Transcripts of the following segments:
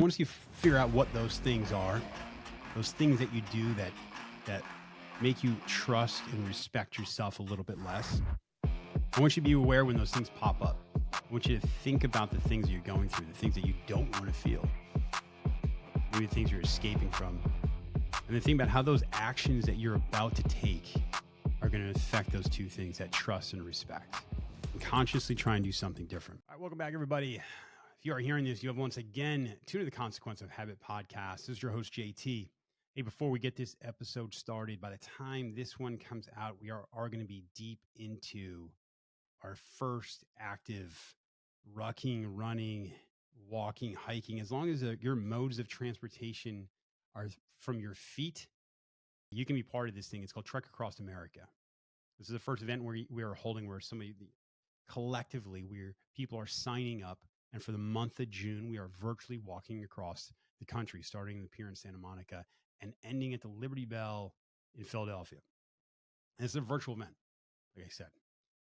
want to see figure out what those things are, those things that you do that make you trust and respect yourself a little bit less. I want you to be aware when those things pop up. I want you to think about the things that you're going through, the things that you don't want to feel, maybe the things you're escaping from, and then think about how those actions that you're about to take are going to affect those two things, that trust and respect, and consciously try and do something different. All right, welcome back, everybody. If you are hearing this, you have once again tuned to the Consequence of Habit podcast. This is your host, JT. Hey, before we get this episode started, by the time this one comes out, we are going to be deep into our first active rucking, running, walking, hiking. As long as your modes of transportation are from your feet, you can be part of this thing. It's called Trek Across America. This is the first event we are holding where collectively people are signing up. And for the month of June, we are virtually walking across the country, starting in the pier in Santa Monica and ending at the Liberty Bell in Philadelphia. And it's a virtual event, like I said.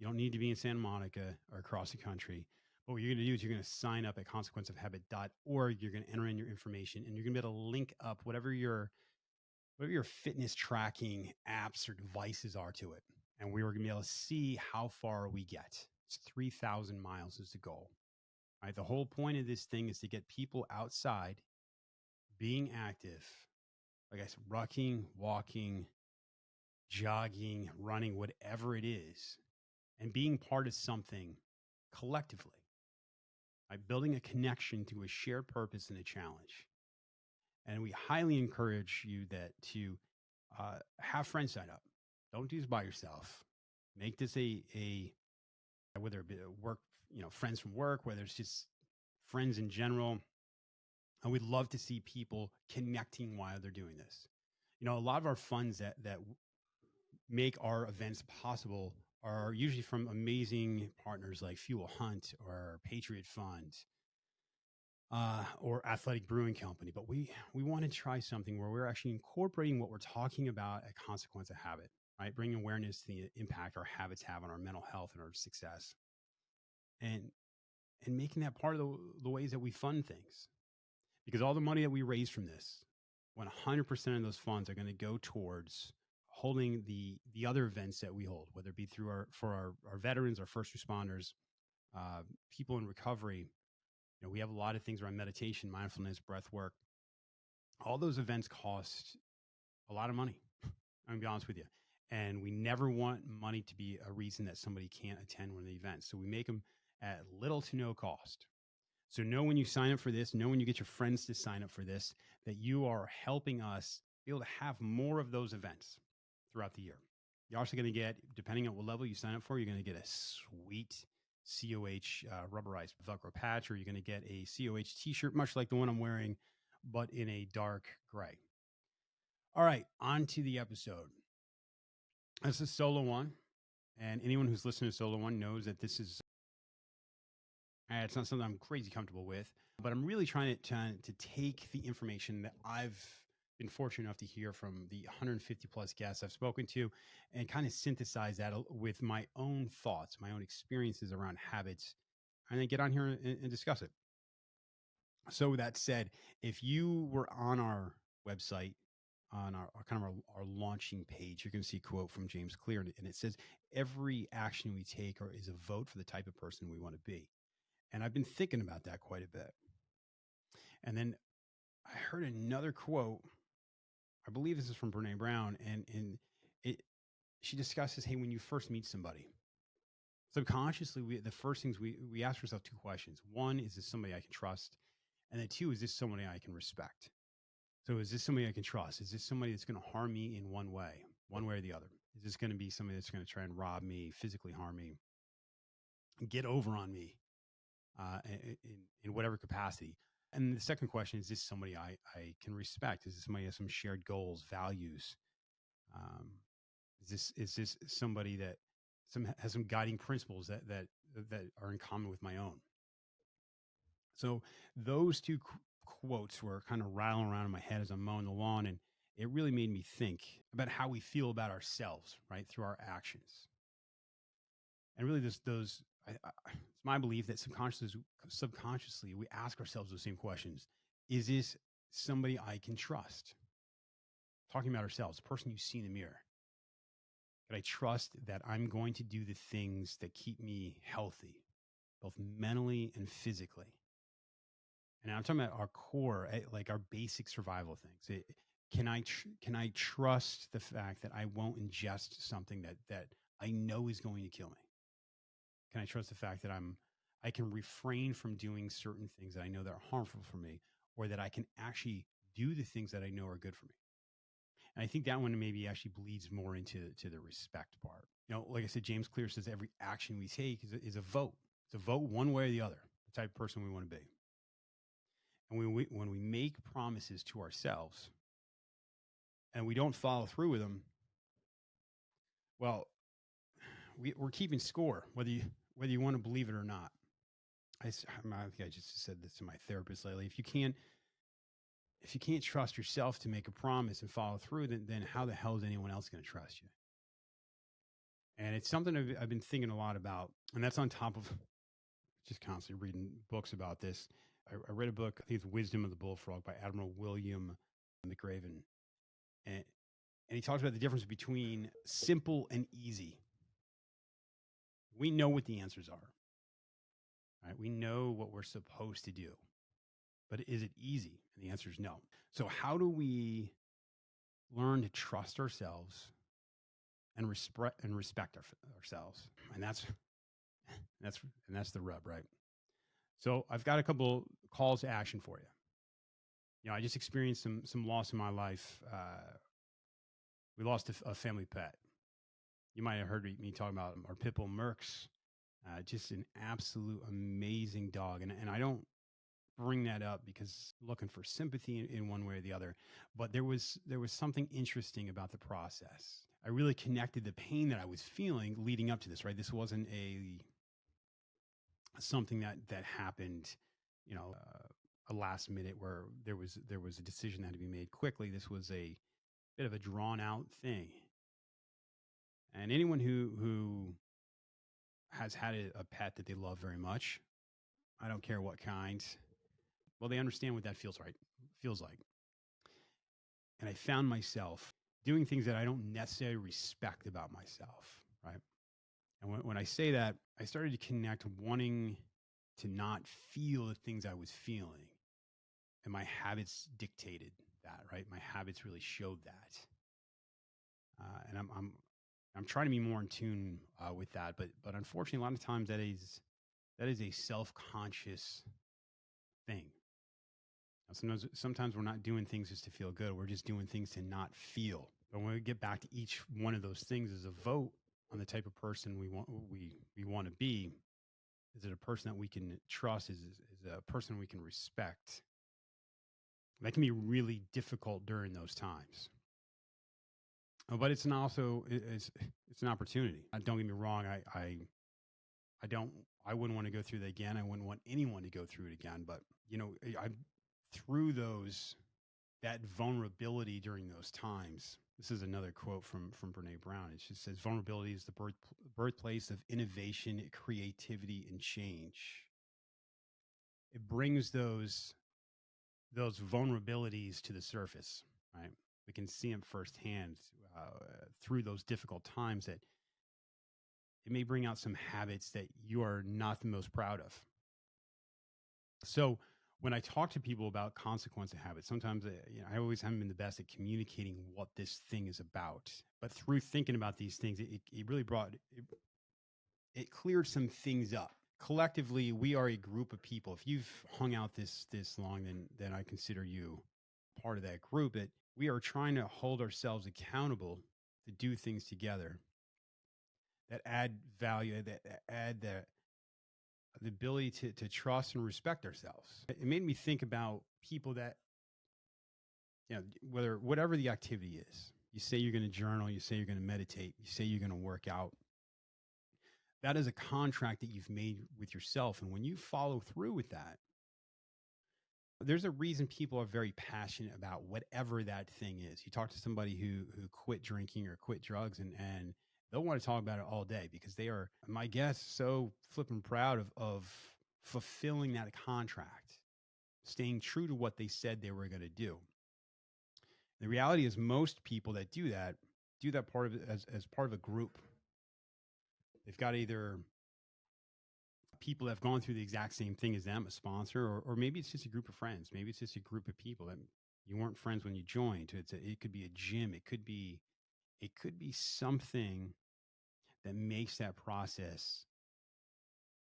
You don't need to be in Santa Monica or across the country. But what you're going to do is you're going to sign up at consequenceofhabit.org. You're going to enter in your information, and you're going to be able to link up whatever your fitness tracking apps or devices are to it. And we are going to be able to see how far we get. It's 3,000 miles is the goal. Right? The whole point of this thing is to get people outside, being active, like I said, rucking, walking, jogging, running, whatever it is, and being part of something collectively. Right? Building a connection to a shared purpose and a challenge. And we highly encourage you to have friends sign up. Don't do this by yourself. Make this a whether it be work, friends from work, whether it's just friends in general. And we'd love to see people connecting while they're doing this. A lot of our funds that make our events possible are usually from amazing partners like Fuel Hunt or Patriot Fund or Athletic Brewing Company. But we want to try something where we're actually incorporating what we're talking about at Consequence of Habit, right? Bringing awareness to the impact our habits have on our mental health and our success. And making that part of the ways that we fund things. Because all the money that we raise from this, 100% of those funds are going to go towards holding the other events that we hold, whether it be for our veterans, our first responders, people in recovery. We have a lot of things around meditation, mindfulness, breath work. All those events cost a lot of money. I'm going to be honest with you. And we never want money to be a reason that somebody can't attend one of the events. So we make them at little to no cost. So know when you sign up for this, know when you get your friends to sign up for this, that you are helping us be able to have more of those events throughout the year. You're also going to get, depending on what level you sign up for, you're going to get a sweet COH rubberized Velcro patch, or you're going to get a COH t-shirt, much like the one I'm wearing, but in a dark gray. All right, on to the episode. This is solo one, and anyone who's listened to solo one knows that this is it's not something I'm crazy comfortable with, but I'm really trying to take the information that I've been fortunate enough to hear from the 150 plus guests I've spoken to and kind of synthesize that with my own thoughts, my own experiences around habits, and then get on here and discuss it. So with that said, if you were on our website, on our launching page, you can see a quote from James Clear, and it says, every action we take is a vote for the type of person we want to be. And I've been thinking about that quite a bit. And then I heard another quote. I believe this is from Brene Brown. And she discusses, hey, when you first meet somebody, subconsciously, the first things we ask ourselves two questions. One, is this somebody I can trust? And then two, is this somebody I can respect? So is this somebody I can trust? Is this somebody that's going to harm me in one way or the other? Is this going to be somebody that's going to try and rob me, physically harm me, get over on me? In whatever capacity. And the second question is this somebody I can respect? Is this somebody who has some shared goals, values? Is this somebody that has some guiding principles that are in common with my own? So those two quotes were kind of rattling around in my head as I'm mowing the lawn, and it really made me think about how we feel about ourselves, right, through our actions. And really, it's my belief that subconsciously we ask ourselves those same questions. Is this somebody I can trust? Talking about ourselves, the person you see in the mirror. Can I trust that I'm going to do the things that keep me healthy, both mentally and physically? And I'm talking about our core, like our basic survival things. Can I trust the fact that I won't ingest something that I know is going to kill me? Can I trust the fact that I can refrain from doing certain things that I know that are harmful for me, or that I can actually do the things that I know are good for me? And I think that one maybe actually bleeds more into the respect part. Like I said, James Clear says every action we take is a vote. It's a vote one way or the other, the type of person we want to be. And when we make promises to ourselves and we don't follow through with them, well, we're keeping score, whether you want to believe it or not. I think I just said this to my therapist lately. If you can't trust yourself to make a promise and follow through, then how the hell is anyone else going to trust you? And it's something I've been thinking a lot about. And that's on top of just constantly reading books about this. I read a book, I think it's Wisdom of the Bullfrog by Admiral William McRaven. And he talks about the difference between simple and easy. We know what the answers are, right? We know what we're supposed to do. But is it easy? And the answer is no. So how do we learn to trust ourselves and respect ourselves? And that's the rub, right? So I've got a couple calls to action for you. I just experienced some loss in my life. We lost a family pet. You might have heard me talk about our pit bull Mercs. Just an absolute amazing dog, and I don't bring that up because looking for sympathy in one way or the other. But there was something interesting about the process. I really connected the pain that I was feeling leading up to this, right? This wasn't something that happened, a last minute where there was a decision that had to be made quickly. This was a bit of a drawn out thing. And anyone who has had a pet that they love very much, I don't care what kind, well, they understand what that feels like. And I found myself doing things that I don't necessarily respect about myself, right? And when I say that, I started to connect wanting to not feel the things I was feeling. And my habits dictated that, right? My habits really showed that. And I'm trying to be more in tune with that. But unfortunately, a lot of times that is a self-conscious thing. Sometimes we're not doing things just to feel good. We're just doing things to not feel. But when we get back to each one of those things as a vote on the type of person we want to be, is it a person that we can trust? Is a person we can respect? That can be really difficult during those times. But it's an opportunity. Don't get me wrong. I wouldn't want to go through that again. I wouldn't want anyone to go through it again. But I through that vulnerability during those times. This is another quote from Brene Brown. It just says, vulnerability is the birthplace of innovation, creativity, and change. It brings those vulnerabilities to the surface, right? We can see them firsthand through those difficult times, that it may bring out some habits that you are not the most proud of. So when I talk to people about consequence of habits, sometimes I always haven't been the best at communicating what this thing is about. But through thinking about these things, it really it cleared some things up. Collectively, we are a group of people. If you've hung out this long, then I consider you part of that group. That we are trying to hold ourselves accountable to do things together that add value, that add the ability to trust and respect ourselves. It made me think about people that, whatever the activity is, you say you're going to journal, you say you're going to meditate, you say you're going to work out. That is a contract that you've made with yourself. And when you follow through with that, there's a reason people are very passionate about whatever that thing is. You talk to somebody who quit drinking or quit drugs, and they'll want to talk about it all day because they are, my guess, so flipping proud of fulfilling that contract. staying true to what they said they were going to do. The reality is most people that do that part of it as part of a group. They've got either people that have gone through the exact same thing as them, a sponsor, or maybe it's just a group of friends. Maybe it's just a group of people that you weren't friends when you joined. It could be a gym. It could be something that makes that process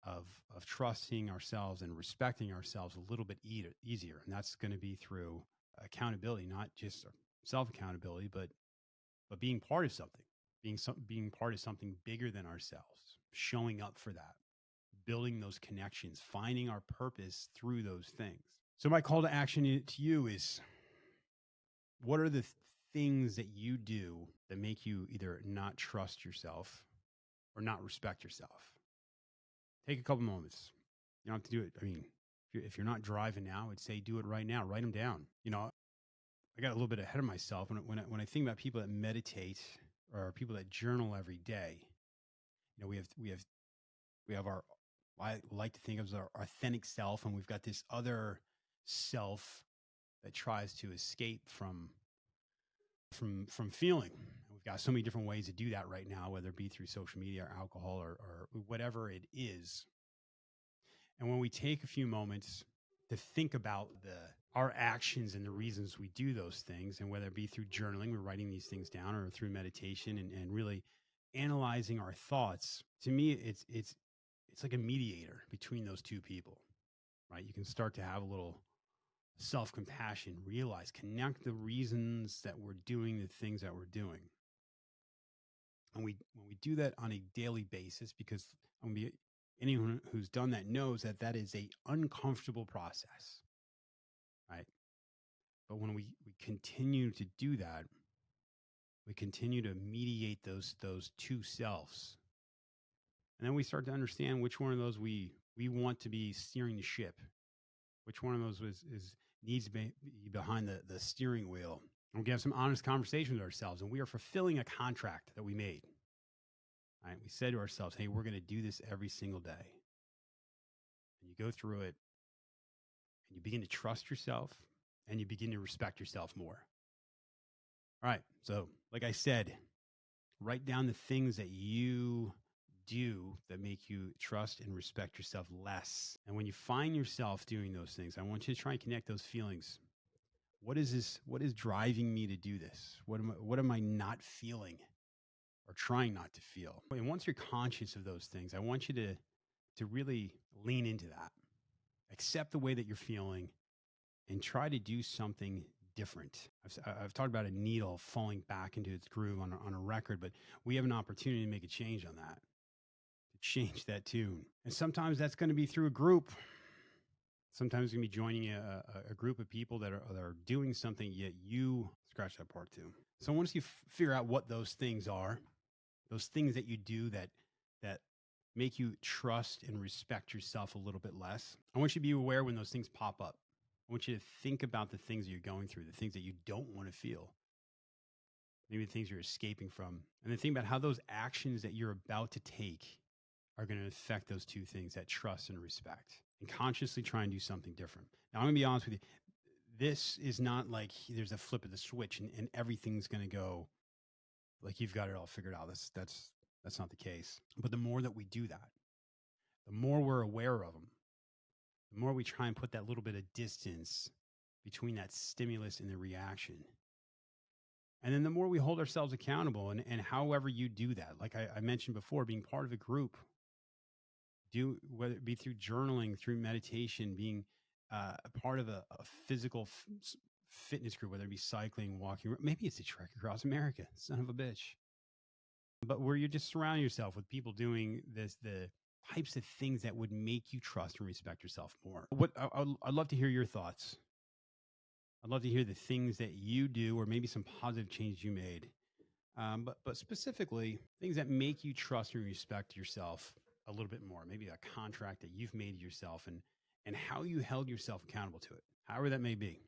of trusting ourselves and respecting ourselves a little bit easier. And that's going to be through accountability, not just self accountability, but being part of something, being part of something bigger than ourselves, showing up for that, building those connections, finding our purpose through those things. So my call to action to you is, what are the things that you do that make you either not trust yourself or not respect yourself? Take a couple moments. You don't have to do it. I mean, if you're not driving now, I'd say do it right now. Write them down. I got a little bit ahead of myself when I think about people that meditate or people that journal every day. We have our, I like to think of as our authentic self, and we've got this other self that tries to escape from feeling. We've got so many different ways to do that right now, whether it be through social media or alcohol or whatever it is. And when we take a few moments to think about our actions and the reasons we do those things, and whether it be through journaling, we're writing these things down, or through meditation and really analyzing our thoughts, to me, it's like a mediator between those two people, right? You can start to have a little self-compassion, realize, connect the reasons that we're doing the things that we're doing. And when we do that on a daily basis, because anyone who's done that knows that is a uncomfortable process, right? But when we continue to do that, we continue to mediate those two selves. And then we start to understand which one of those we want to be steering the ship, which one of those needs to be behind the steering wheel. And we can have some honest conversations with ourselves, and we are fulfilling a contract that we made. Right? We said to ourselves, hey, we're going to do this every single day. And you go through it, and you begin to trust yourself, and you begin to respect yourself more. All right. So, like I said, write down the things that you do that make you trust and respect yourself less. And when you find yourself doing those things, I want you to try and connect those feelings. What is this? What is driving me to do this? What am I not feeling or trying not to feel? And once you're conscious of those things, I want you to really lean into that. Accept the way that you're feeling and try to do something different. I've talked about a needle falling back into its groove on a record, but we have an opportunity to make a change on that, to change that tune. And sometimes that's going to be through a group. Sometimes it's going to be joining a group of people that are doing something, yet you scratch that part too. So once you figure out what those things are, those things that you do that make you trust and respect yourself a little bit less, I want you to be aware when those things pop up. I want you to think about the things that you're going through, the things that you don't want to feel, maybe the things you're escaping from, and then think about how those actions that you're about to take are going to affect those two things, that trust and respect, and consciously try and do something different. Now, I'm going to be honest with you. This is not like there's a flip of the switch and everything's going to go like you've got it all figured out. That's not the case. But the more that we do that, the more we're aware of them, the more we try and put that little bit of distance between that stimulus and the reaction. And then the more we hold ourselves accountable, and however you do that, like I mentioned before, being part of a group, whether it be through journaling, through meditation, being a part of a physical fitness group, whether it be cycling, walking, maybe it's a trek across America, son of a bitch. But where you just surround yourself with people doing the types of things that would make you trust and respect yourself more. I'd love to hear your thoughts. I'd love to hear the things that you do, or maybe some positive changes you made. But specifically, things that make you trust and respect yourself a little bit more. Maybe a contract that you've made yourself, and how you held yourself accountable to it, however that may be.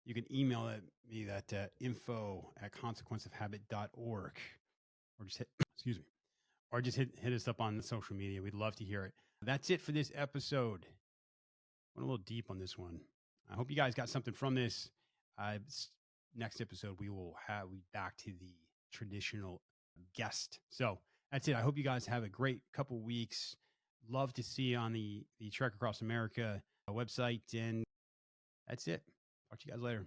You can email me that info@consequenceofhabit.org, or just hit us up on the social media. We'd love to hear it. That's it for this episode. Went a little deep on this one. I hope you guys got something from this. Next episode, we will have back to the traditional guest. So that's it. I hope you guys have a great couple weeks. Love to see you on the Trek Across America website. And that's it. Talk to you guys later.